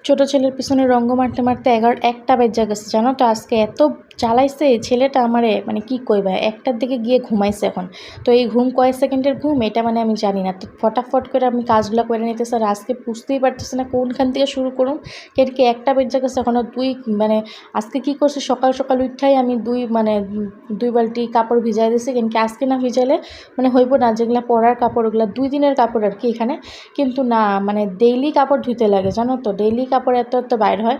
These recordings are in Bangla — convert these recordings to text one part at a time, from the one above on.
ছোটো ছেলের পিছনে রঙ্গ মারতে মারতে ১টা বেজা গেছে জানো তো। আজকে এত জ্বালাইছে এই ছেলেটা আমারে, মানে কি কইবা, 1টার দিকে গিয়ে ঘুমাইছে এখন। তো এই ঘুম কয় সেকেন্ডের ঘুম এটা মানে আমি জানি না। তো ফটাফট করে আমি কাজগুলো করে নিতেছি, আর আজকে বুঝতেই পারতেছি না কোনখান থেকে শুরু করুন। কেন কি 1টা বেজা গেছে এখনও মানে আজকে কি করছি, সকাল সকাল উঠাই আমি দুই বালতি কাপড় ভিজাই দিয়েছি। কেন কি আজকে না ভিজাইলে মানে হইব না, যেগুলো পরার কাপড় ওগুলো 2 দিনের কাপড় আর কি এখানে। কিন্তু না, মানে ডেইলি কাপড় ধুতে লাগে জানো তো, ডেইলি কাপড় এত বাইর হয়।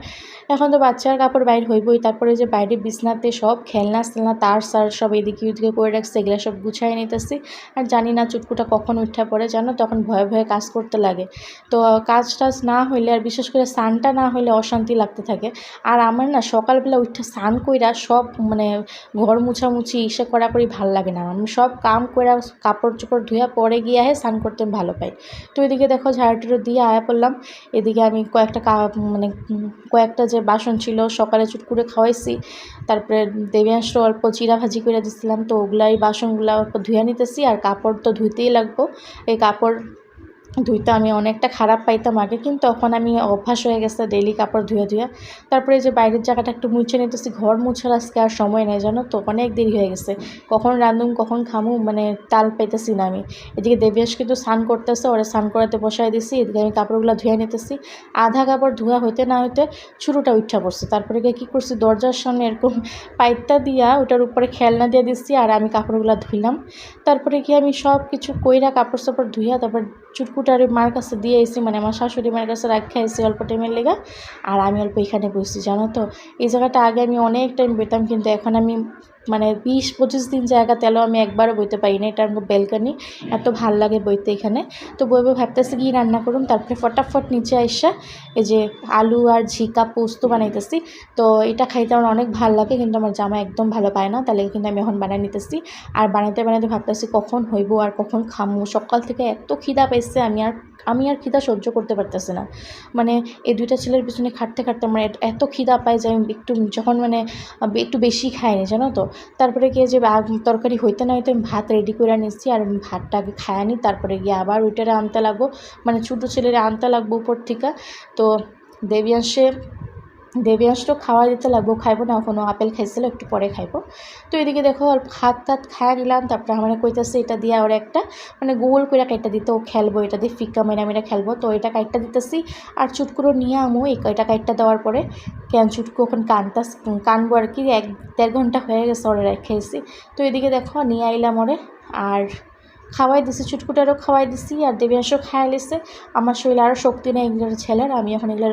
এখন তো বাচ্চার কাপড় বাইর হইবই। তারপরে যে বাইরে বিছনাতে সব খেলনা তার সার সব এদিকে ওদিকে করে রাখছে, এগুলো সব গুছাই নিতেছি। আর জানি না চুটকুটা কখন উঠা পড়ে জানো, তখন ভয়ে ভয়ে কাজ করতে লাগে। তো কাজ টাজ না হইলে, আর বিশেষ করে স্নানটা না হইলে অশান্তি লাগতে থাকে। আর আমার না সকালবেলা উঠে স্নান কইরা সব মানে ঘর মুছামুছি ইসে করি ভাল লাগে না। আমি সব কাম কইরা কাপড় চোপড় ধুয়া পরে গিয়ে স্নান করতে আমি ভালো পাই। তো এদিকে দেখো ঝাড়ুটাড়ু দিয়ে আয়া পড়লাম। এদিকে আমি কয়েকটা যে বাসন ছিল সকালে চুটকুরে খাওয়াইছি। তারপরে দেবিয়াংশ অল্প চিরা ভাজি করে দিছিলাম, তো ওগুলাই বাসনগুলো অল্প ধুয়ে নিতেছি। আর কাপড় তো ধুইতেই লাগবো। এই কাপড় ধুইতে আমি অনেকটা খারাপ পাইতাম আগে, কিন্তু এখন আমি অভ্যাস হয়ে গেছে ডেইলি কাপড় ধুয়ে। তারপরে যে বাইরের জায়গাটা একটু মুছে নিতেছি। ঘর মুছার আজকে আর সময় নেই জানো তো, অনেক দেরি হয়ে গেছে। কখন রাঁধুম কখন খামু মানে তাল পাইতেছি না আমি। এদিকে দেবিয়াস কিন্তু স্নান করতেছে, ওরা স্নান করাতে বসাই দিছি। এদিকে আমি কাপড়গুলো ধুয়ে নিতেছি। আধা কাপড় ধোয়া হইতে না হইতে শুরুটা উঠা পড়ছে। তারপরে গিয়ে কী করছি, দরজার সামনে এরকম পাইপটা দিয়া ওটার উপরে খেলনা দিয়ে দিচ্ছি, আর আমি কাপড়গুলো ধুইলাম। তারপরে গিয়ে আমি সব কিছু কইরা কাপড় চাপড় ধুইয়া তারপর চুটকুটার মার কাছে দিয়ে এসেছি, মানে আমার শাশুড়ি মায়ের কাছে রাখা এসেছি অল্প টাইমের লেগা। আর আমি অল্প এখানে বসছি জানো তো। এই জায়গাটা আগে আমি অনেক টাইম বইতাম, কিন্তু এখন আমি মানে 20-25 দিন জায়গা তেলেও আমি একবারও বইতে পারি না। এটা আমার ব্যালকনি, এত ভাল লাগে বইতে এখানে। তো বইবে ভাবতেছি কি রান্না করুন। তারপরে ফটাফট নিচে আইসা এই যে আলু আর ঝিকা পোস্ত বানাইতেছি। তো এটা খাইতে আমার অনেক ভালো লাগে, কিন্তু আমার জামা একদম ভালো পায় না, তাহলে কিন্তু আমি এখন বানাই নিতেছি। আর বানাইতে ভাবতেছি কখন হইব আর কখন খামু। সকাল থেকে এত খিদা পাইছে, আমি আর খিদা সহ্য করতে পারতেছি না। মানে এই 2টা ছেলের পিছনে খাটতে আমার এত খিদা পায় যে আমি যখন একটু বেশি খাইনি জানো তো। তারপরে গিয়ে যে তরকারি হইতে না হইতে আমি ভাত রেডি করে নিচ্ছি, আর ভাতটা আগে খায় নি। তারপরে গিয়ে আবার ওইটারে আনতে লাগবো, মানে ছোটো ছেলেরা আনতে লাগবো উপর থেকে। তো দেবিয়াংশটা খাওয়া দিতে লাগবো, খাইবো না এখনও, আপেল খাইছিল, একটু পরে খাইবো। তো এদিকে দেখো অল্প হাত খাইয়া নিলাম। তারপরে আমার কইতেছে এটা দিয়ে ওরা একটা মানে গোল করে কাইটটা দিতে, ও খেলবো এটা দিয়ে, ফিক্কা মেরা খেলবো। তো এটা কাইটটা দিতেছি, আর চুটকুরো নিয়ে আমো এটা কাইটটা দেওয়ার পরে চুটকু ওখানে কানবো আর কি। 1-1.5 ঘন্টা হয়ে গেছে ওরা রেখেছি। তো এদিকে দেখো নিয়ে আইলাম ওরে, আর খাওয়াই দিছি, চুটকুটারও খাওয়াই দিছি, আর দেবিয়াংশও খাইয়া লিছে। আমার শরীরে আরও শক্তি নেই এগুলোর ছেলের, আমি এখন এগুলো